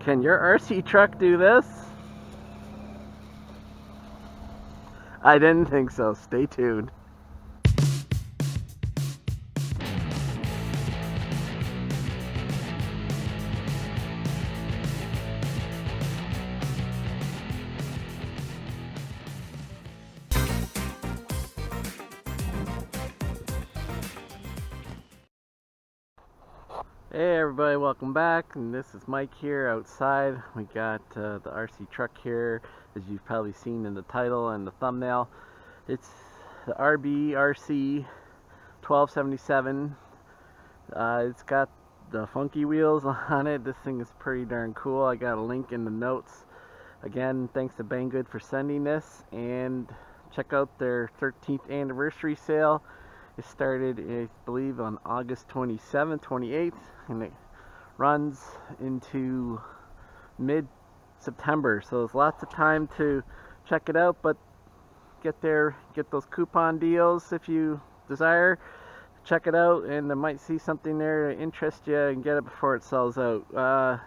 Can your RC truck do this? I didn't think so. Stay tuned. Hey everybody, welcome back, and this is Mike here outside. We got the RC truck here, as you've probably seen in the title and the thumbnail. It's the RC 1277. It's got the funky wheels on it. This thing is pretty darn cool. I got a link in the notes. Again, thanks to Banggood for sending this, and check out their 13th anniversary sale. It started, I believe, on August 27th, 28th, and it runs into mid-September. So there's lots of time to check it out, but get those coupon deals if you desire. Check it out, and I might see something there to interest you and get it before it sells out.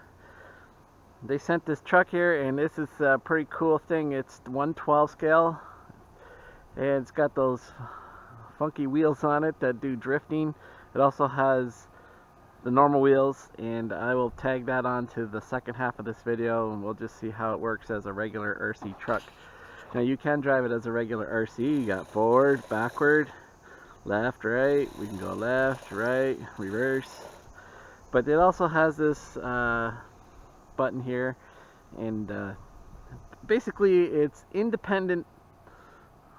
They sent this truck here, and this is a pretty cool thing. It's 1/12 scale, and it's got those funky wheels on it that do drifting. It also has the normal wheels, and I will tag that on to the second half of this video, and we'll just see how it works as a regular RC truck. Now you can drive it as a regular RC. You got forward, backward, left, right. We can go left, right, reverse. But it also has this button here, and basically it's independent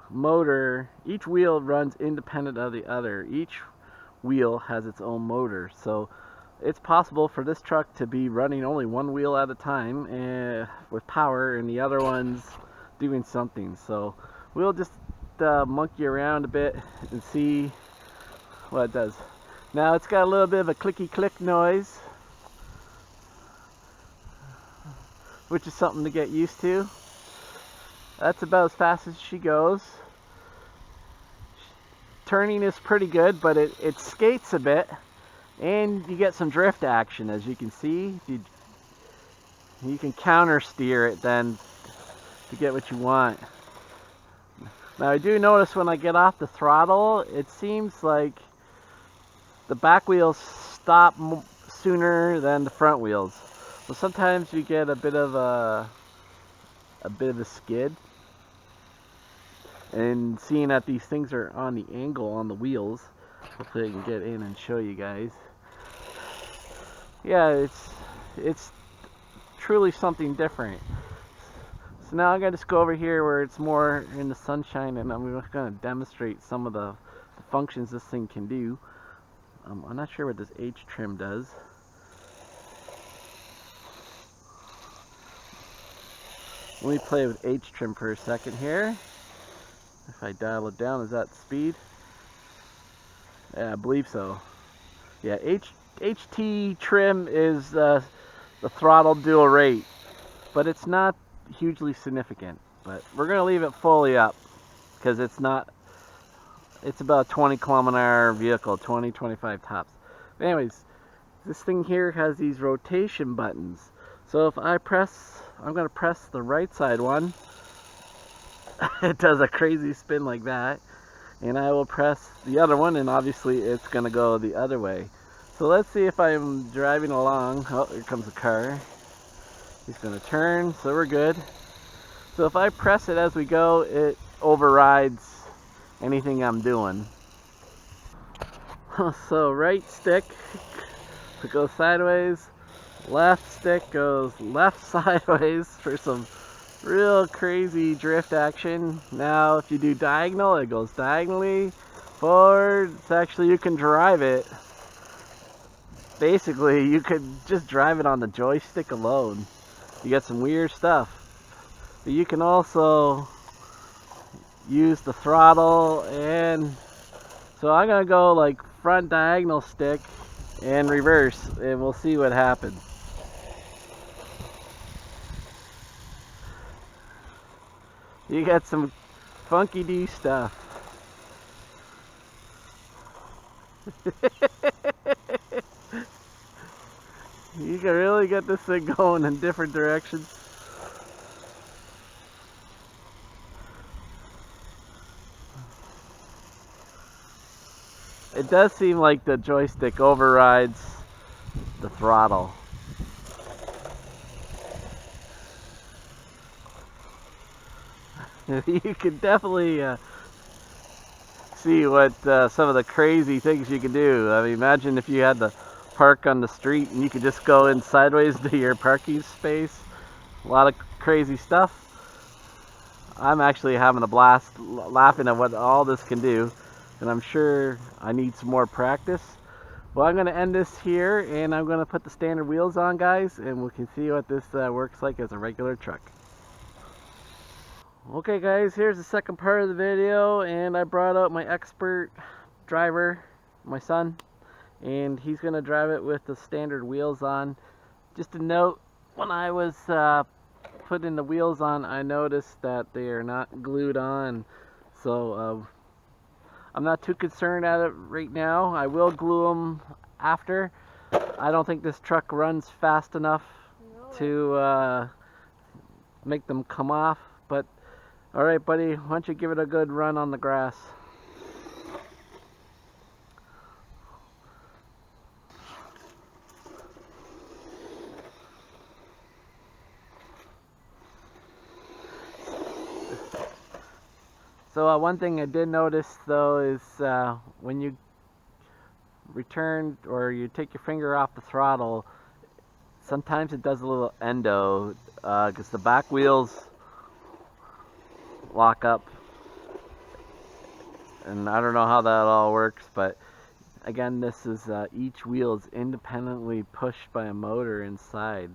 motor. Each wheel runs independent of the other. Each wheel has its own motor, so it's possible for this truck to be running only one wheel at a time with power, and the other one's doing something. So we'll just monkey around a bit and see what it does. Now it's got a little bit of a clicky click noise, which is something to get used to. That's about as fast as she goes. Turning is pretty good, but it skates a bit, and you get some drift action, as you can see. You can counter steer it then to get what you want. Now I do notice when I get off the throttle, it seems like the back wheels stop sooner than the front wheels. So sometimes you get a bit of a skid. And seeing that these things are on the angle on the wheels, hopefully I can get in and show you guys. Yeah, it's truly something different. So now I'm going to just go over here where it's more in the sunshine, and I'm going to demonstrate some of the functions this thing can do. I'm not sure what this H trim does. Let me play with H trim for a second here. If I dial it down, is that speed? Yeah, I believe so. Yeah, HT trim is the throttle dual rate, but it's not hugely significant. But we're gonna leave it fully up because it's about a 20 km/h vehicle, 20-25 tops. But anyways, this thing here has these rotation buttons. So if I'm gonna press the right side one. It does a crazy spin like that, and I will press the other one, and obviously it's gonna go the other way. So let's see if I'm driving along. Oh, here comes a car. He's gonna turn, so we're good. So if I press it as we go, it overrides anything I'm doing. So right stick goes sideways, left stick goes left sideways for some real crazy drift action. Now if you do diagonal, it goes diagonally. Forward, it's actually, you can drive it. Basically, you could just drive it on the joystick alone. You get some weird stuff. But you can also use the throttle, and so I'm gonna go like front diagonal stick and reverse, and we'll see what happens. You got some funky D stuff. You can really get this thing going in different directions. It does seem like the joystick overrides the throttle. You can definitely see what some of the crazy things you can do. I mean, imagine if you had to park on the street and you could just go in sideways to your parking space. A lot of crazy stuff. I'm actually having a blast laughing at what all this can do, and I'm sure I need some more practice. Well, I'm going to end this here, and I'm going to put the standard wheels on, guys, and we can see what this works like as a regular truck. Okay guys, here's the second part of the video, and I brought out my expert driver, my son, and he's going to drive it with the standard wheels on. Just a note, when I was putting the wheels on, I noticed that they are not glued on, so I'm not too concerned at it right now. I will glue them after. I don't think this truck runs fast enough to make them come off, but alright buddy, why don't you give it a good run on the grass. So one thing I did notice though is when you return or you take your finger off the throttle, sometimes it does a little endo because the back wheels lock up, and I don't know how that all works, but again, this is each wheel is independently pushed by a motor inside.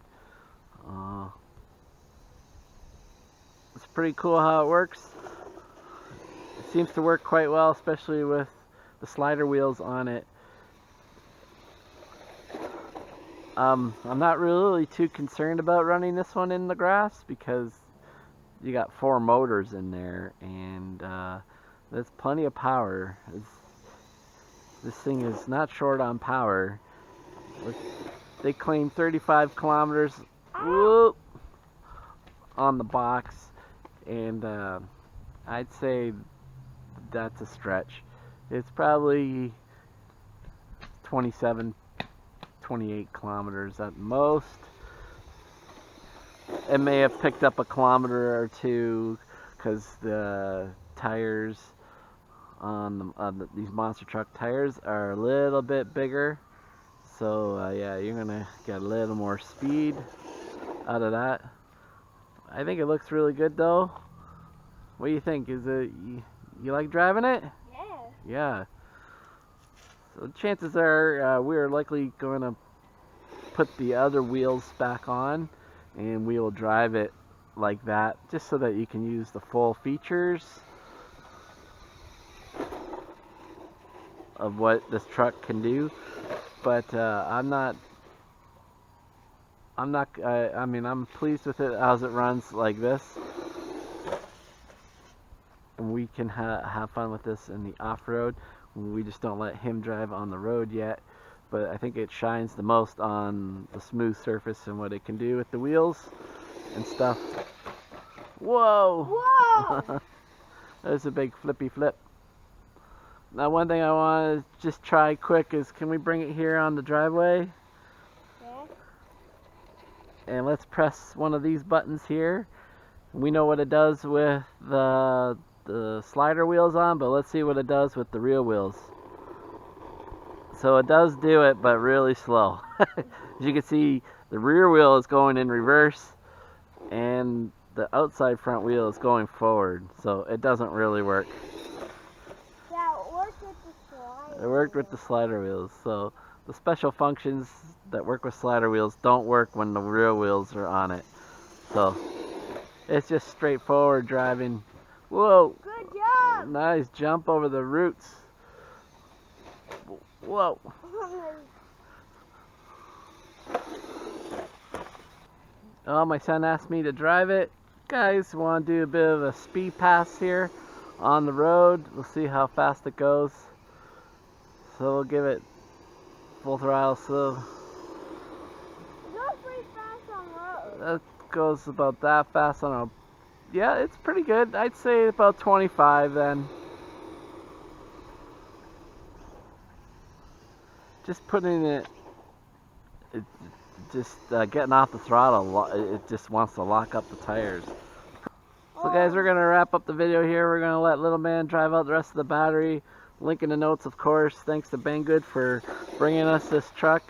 It's pretty cool how it works. It seems to work quite well, especially with the slider wheels on it. I'm not really too concerned about running this one in the grass because you got 4 motors in there, and there's plenty of power. This thing is not short on power. They claim 35 kilometers whoop, on the box, and I'd say that's a stretch. It's probably 27, 28 kilometers at most. It may have picked up a kilometer or two because the tires on these monster truck tires are a little bit bigger. So yeah, you're gonna get a little more speed out of that. I think it looks really good though. What do you think? Is it you like driving it? Yeah. Yeah. So chances are we're likely going to put the other wheels back on, and we will drive it like that just so that you can use the full features of what this truck can do. But I mean, I'm pleased with it as it runs like this, and we can have fun with this in the off-road. We just don't let him drive on the road yet, but I think it shines the most on the smooth surface and what it can do with the wheels and stuff. Whoa! Whoa! There's a big flippy flip. Now one thing I want to just try quick is, can we bring it here on the driveway? Yeah. And let's press one of these buttons here. We know what it does with the slider wheels on, but let's see what it does with the real wheels. So it does do it, but really slow. As you can see, the rear wheel is going in reverse and the outside front wheel is going forward, so it doesn't really work. Yeah, it worked with the slider. It worked with the slider wheels, so the special functions that work with slider wheels don't work when the rear wheels are on it. So it's just straightforward driving. Whoa! Good job! Nice jump over the roots. Whoa! Oh, my son asked me to drive it. Guys, want to do a bit of a speed pass here on the road. We'll see how fast it goes. So we'll give it full throttle. So No, That goes about that fast. I don't know. Yeah, it's pretty good. I'd say about 25 then. Just putting it just getting off the throttle, it just wants to lock up the tires. So guys, we're going to wrap up the video here. We're going to let little man drive out the rest of the battery. Link in the notes, of course. Thanks to Banggood for bringing us this truck.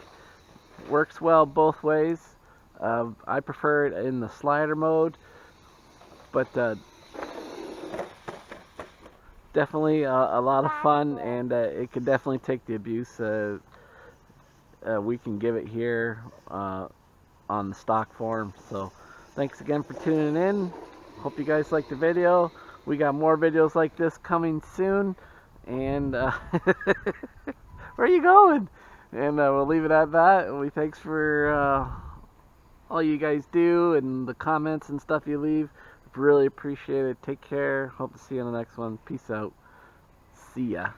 Works well both ways. I prefer it in the slider mode, but definitely a lot of fun, and it could definitely take the abuse. We can give it here on the stock form. So thanks again for tuning in. Hope you guys liked the video. We got more videos like this coming soon, and where are you going? And we'll leave it at that. We thanks for all you guys do and the comments and stuff you leave. Really appreciate it. Take care. Hope to see you on the next one. Peace out. See ya.